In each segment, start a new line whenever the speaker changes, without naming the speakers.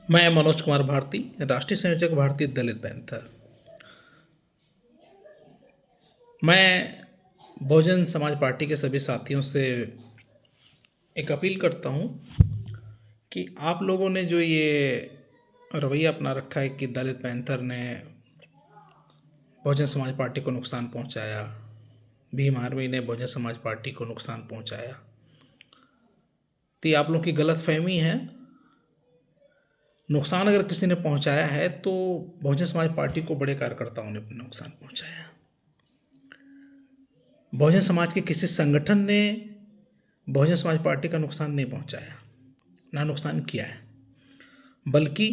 मैं मनोज कुमार भारती, राष्ट्रीय संयोजक भारतीय दलित पैंथर। मैं बहुजन समाज पार्टी के सभी साथियों से एक अपील करता हूं कि आप लोगों ने जो ये रवैया अपना रखा है कि दलित पैंथर ने बहुजन समाज पार्टी को नुकसान पहुंचाया, भीम आर्मी ने बहुजन समाज पार्टी को नुकसान पहुंचाया, तो ये आप लोगों की गलत फहमी है। नुकसान अगर किसी ने पहुंचाया है तो बहुजन समाज पार्टी को बड़े कार्यकर्ताओं ने नुकसान पहुंचाया। बहुजन समाज के किसी संगठन ने बहुजन समाज पार्टी का नुकसान नहीं पहुंचाया, ना नुकसान किया है, बल्कि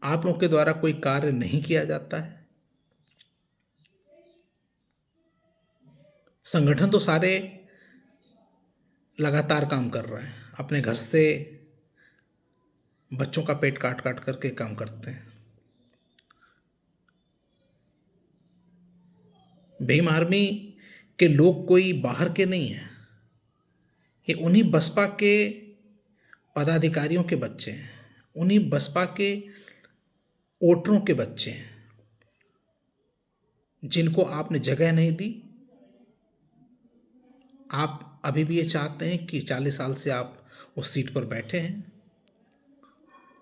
आप लोगों के द्वारा कोई कार्य नहीं किया जाता है। संगठन तो सारे लगातार काम कर रहे हैं, अपने घर से बच्चों का पेट काट काट करके काम करते हैं। भीम आर्मी के लोग कोई बाहर के नहीं हैं, ये उन्हीं बसपा के पदाधिकारियों के बच्चे हैं, उन्हीं बसपा के वोटरों के बच्चे हैं, जिनको आपने जगह नहीं दी। आप अभी भी ये चाहते हैं कि 40 साल से आप उस सीट पर बैठे हैं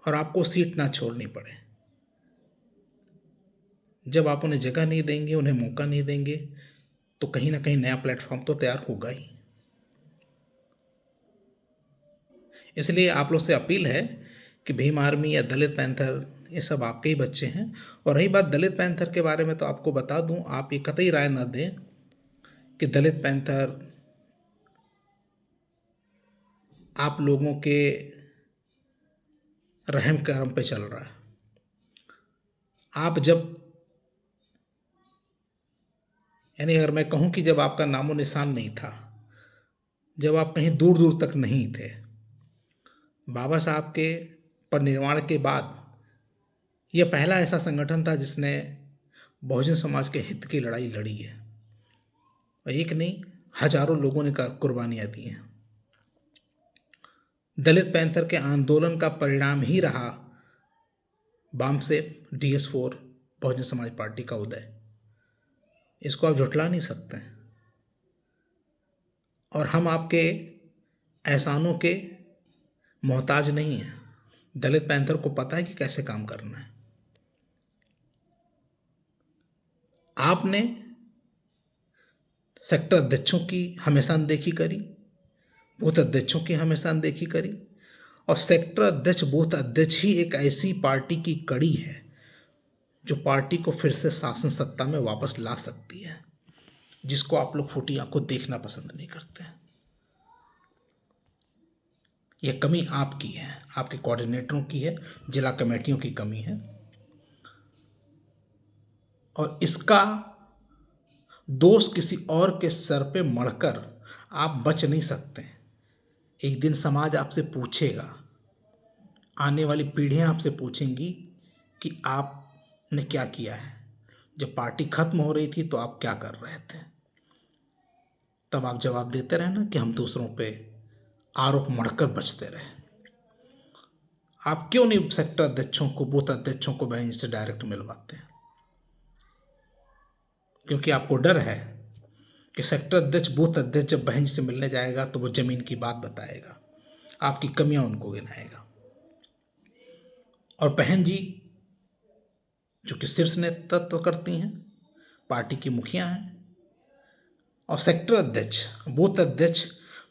और आपको सीट ना छोड़नी पड़े। जब आप उन्हें जगह नहीं देंगे, उन्हें मौका नहीं देंगे, तो कहीं ना कहीं नया प्लेटफॉर्म तो तैयार होगा ही। इसलिए आप लोग से अपील है कि भीम आर्मी या दलित पैंथर ये सब आपके ही बच्चे हैं। और रही बात दलित पैंथर के बारे में, तो आपको बता दूं, आप ये कतई राय ना दें कि दलित पैंथर आप लोगों के रहम करम पे चल रहा है। आप जब, यानी अगर मैं कहूं कि जब आपका नामो निशान नहीं था, जब आप कहीं दूर दूर तक नहीं थे, बाबा साहब के परिनिर्वाण के बाद यह पहला ऐसा संगठन था जिसने बहुजन समाज के हित की लड़ाई लड़ी है। और एक नहीं, हजारों लोगों ने कुर्बानियां दी हैं। दलित पैंथर के आंदोलन का परिणाम ही रहा बामसेफ DS4 बहुजन समाज पार्टी का उदय। इसको आप झुठला नहीं सकते हैं। और हम आपके एहसानों के मोहताज नहीं हैं। दलित पैंथर को पता है कि कैसे काम करना है। आपने सेक्टर अध्यक्षों की हमेशा अनदेखी करी, बूथ अध्यक्षों की हमेशा अनदेखी करी। और सेक्टर अध्यक्ष, बूथ अध्यक्ष ही एक ऐसी पार्टी की कड़ी है जो पार्टी को फिर से शासन सत्ता में वापस ला सकती है, जिसको आप लोग फूटी आंखों देखना पसंद नहीं करते हैं। यह कमी आपकी है, आपके कोऑर्डिनेटरों की है, जिला कमेटियों की कमी है। और इसका दोष किसी और के सर पे मढ़कर आप बच नहीं सकते। एक दिन समाज आपसे पूछेगा, आने वाली पीढ़ियां आपसे पूछेंगी कि आपने क्या किया है। जब पार्टी खत्म हो रही थी तो आप क्या कर रहे थे। तब आप जवाब देते रहे ना कि हम दूसरों पे आरोप मढ़कर बचते रहे। आप क्यों नहीं सेक्टर अध्यक्षों को, बूथ अध्यक्षों को बेंच से डायरेक्ट मिलवाते हैं? क्योंकि आपको डर है कि सेक्टर अध्यक्ष, बूथ अध्यक्ष जब बहन से मिलने जाएगा तो वो जमीन की बात बताएगा, आपकी कमियां उनको गिनाएगा। और बहन जी जो कि शीर्ष नेतृत्व करती हैं, पार्टी की मुखिया हैं, और सेक्टर अध्यक्ष, बूथ अध्यक्ष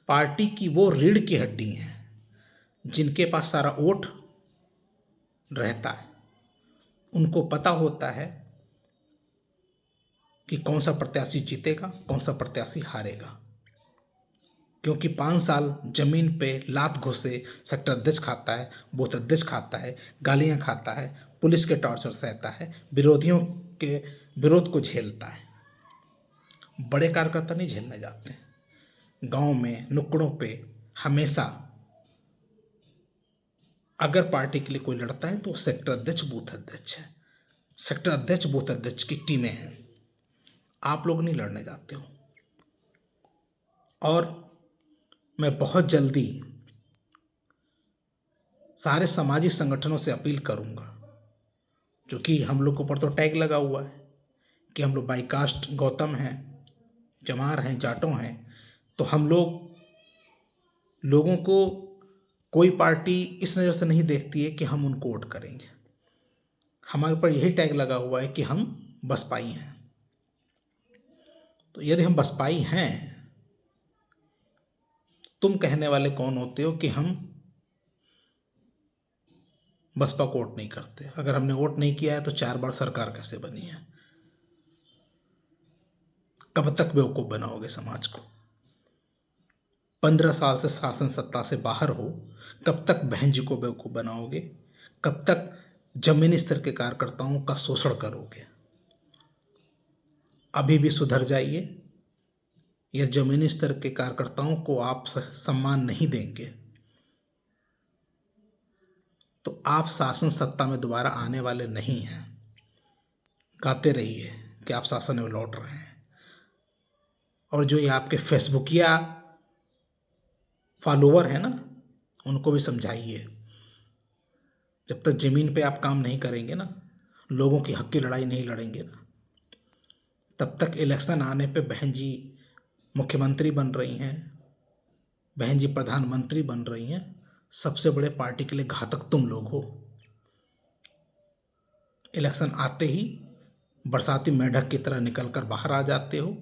पार्टी की वो रीढ़ की हड्डी हैं जिनके पास सारा वोट रहता है। उनको पता होता है कि कौन सा प्रत्याशी जीतेगा, कौन सा प्रत्याशी हारेगा। क्योंकि 5 साल जमीन पे लात घुसे सेक्टर अध्यक्ष खाता है, बूथ अध्यक्ष खाता है, गालियां खाता है, पुलिस के टॉर्चर सहता है, विरोधियों के विरोध को झेलता है। बड़े कार्यकर्ता नहीं झेलने जाते। गांव में नुक्कड़ों पे हमेशा अगर पार्टी के लिए कोई लड़ता है तो सेक्टर अध्यक्ष, बूथ अध्यक्ष है। सेक्टर अध्यक्ष, बूथ अध्यक्ष की टीमें हैं। आप लोग नहीं लड़ने जाते हो। और मैं बहुत जल्दी सारे सामाजिक संगठनों से अपील करूंगा, क्योंकि हम लोग के ऊपर तो टैग लगा हुआ है कि हम लोग बाई कास्ट गौतम हैं, चमार हैं, जाटों हैं, तो हम लोगों को कोई पार्टी इस नज़र से नहीं देखती है कि हम उनको वोट करेंगे। हमारे ऊपर यही टैग लगा हुआ है कि हम बसपाई हैं। तो यदि हम बसपाई हैं, तुम कहने वाले कौन होते हो कि हम बसपा को वोट नहीं करते? अगर हमने वोट नहीं किया है तो 4 बार सरकार कैसे बनी है? कब तक बेवकूफ़ बनाओगे समाज को? 15 साल से शासन सत्ता से बाहर हो, कब तक बहन जी को बेवकूफ़ बनाओगे? कब तक जमीनी स्तर के कार्यकर्ताओं का शोषण करोगे? अभी भी सुधर जाइए। यह जमीनी स्तर के कार्यकर्ताओं को आप सम्मान नहीं देंगे तो आप शासन सत्ता में दोबारा आने वाले नहीं हैं। गाते रहिए कि आप शासन में लौट रहे हैं, और जो ये आपके फेसबुकिया फॉलोवर हैं ना, उनको भी समझाइए, जब तक ज़मीन पे आप काम नहीं करेंगे ना, लोगों की हक की लड़ाई नहीं लड़ेंगे ना, तब तक इलेक्शन आने पे बहन जी मुख्यमंत्री बन रही हैं, बहन जी प्रधानमंत्री बन रही हैं। सबसे बड़े पार्टी के लिए घातक तुम लोग हो। इलेक्शन आते ही बरसाती मेंढक की तरह निकल कर बाहर आ जाते हो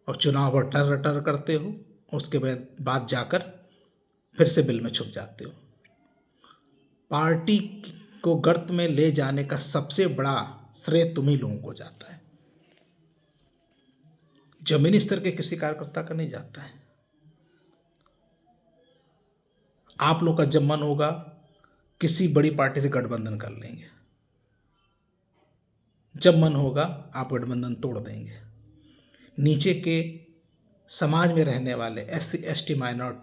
और चुनाव पर टर टर करते हो, उसके बाद जाकर फिर से बिल में छुप जाते हो। पार्टी को गर्त में ले जाने का सबसे बड़ा श्रेय तुम ही लोगों को जाता है, जमीनी स्तर के किसी कार्यकर्ता का नहीं जाता है। आप लोग का जब मन होगा किसी बड़ी पार्टी से गठबंधन कर लेंगे, जब मन होगा आप गठबंधन तोड़ देंगे। नीचे के समाज में रहने वाले SC ST माइनॉरिटी